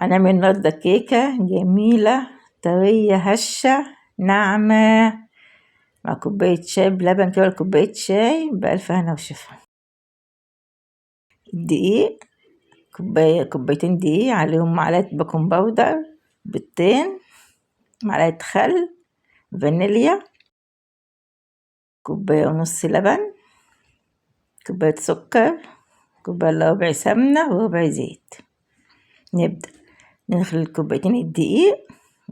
هنعمل النهاردة كيكة جميلة طرية هشة ناعمة مع كوباية شاي بلبن كده ولا كوباية شاي بألف هنا وشفا. الدقيق كوبايتين دقيق عليهم معلقة بيكنج باودر، بيضتين، معلقة خل، فانيليا، كوباية ونص لبن، كوباية سكر، كوباية إلا ربع سمنة وربع زيت. نبدأ ندخل كوبايتين الدقيق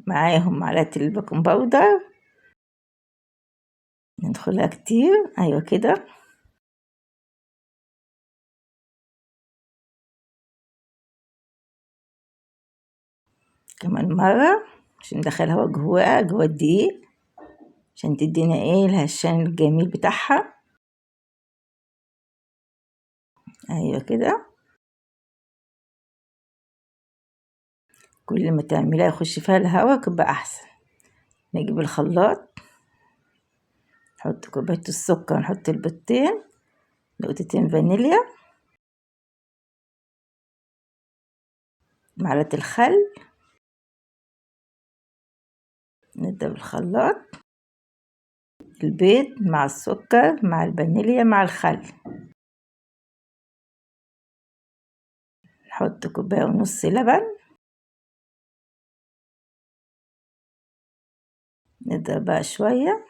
معاهم معلقة البيكنج باودر، ندخلها كتير أيوة كده، كمان مرة عشان ندخل هوا جوا الدقيق عشان تدينا الهشان الجميل بتاعها. ايوه كده، كل ما تعمليها يخش فيها الهوا تبقى احسن. نجيب الخلاط، نحط كوباية السكر، نحط البيضتين، نقطتين فانيليا، معلقة الخل، نضرب الخلاط، البيض مع السكر مع الفانيليا مع الخل، نحط كوباية ونص لبن، نضرب بقى شوية،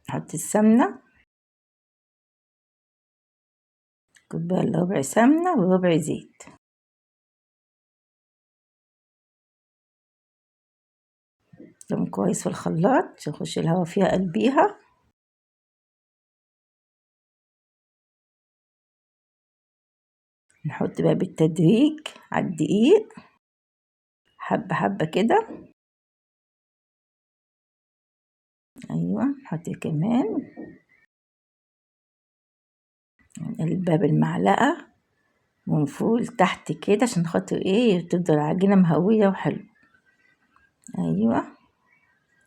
نحط السمنة، كوباية إلا ربع سمنة وربع زيت، نضرب كويس في الخلاط عشان يخش الهوا فيها قلبيها. نحط بقى بالتدريج على الدقيق حبة حبة كده، ايوه نحط كمان، نقلبها بالمعلقة من فوق لتحت كده عشان خاطر تفضل العجينة مهوية وحلوة. ايوه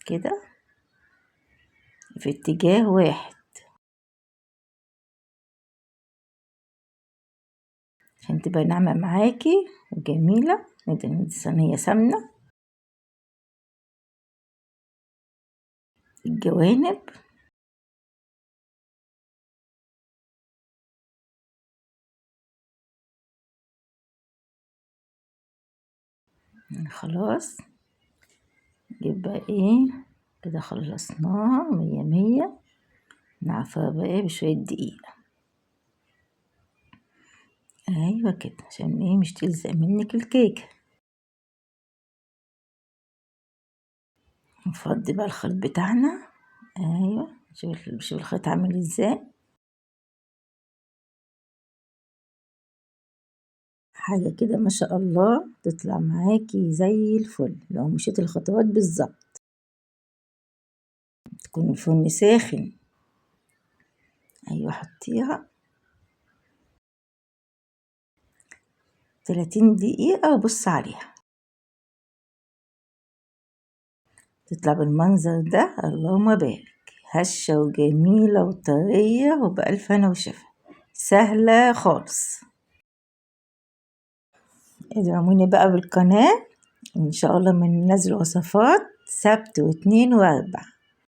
كده في اتجاه واحد عشان تبقى ناعمة معاكي وجميلة. ندهن صينية سمنة الجوانب، خلاص يبقى كده خلصناها مية مية. نعفرها بقى بشوية دقيق، ايوه كده عشان مش تلزق منك الكيكة. نفضي بقى الخليط بتاعنا، ايوه شوف الخيط عامل ازاي، حاجة كده ما شاء الله تطلع معاكي زي الفل لو مشيت الخطوات بالظبط. تكون الفرن ساخن، ايوه حطيها 30 دقيقة وبص عليها تطلع بالمنظر ده. اللهم بارك، هشة وجميلة وطرية وبألف هنا وشفا، سهلة خالص. ادعموني بقى بالقناة، ان شاء الله من ننزل وصفات سبت واثنين واربع.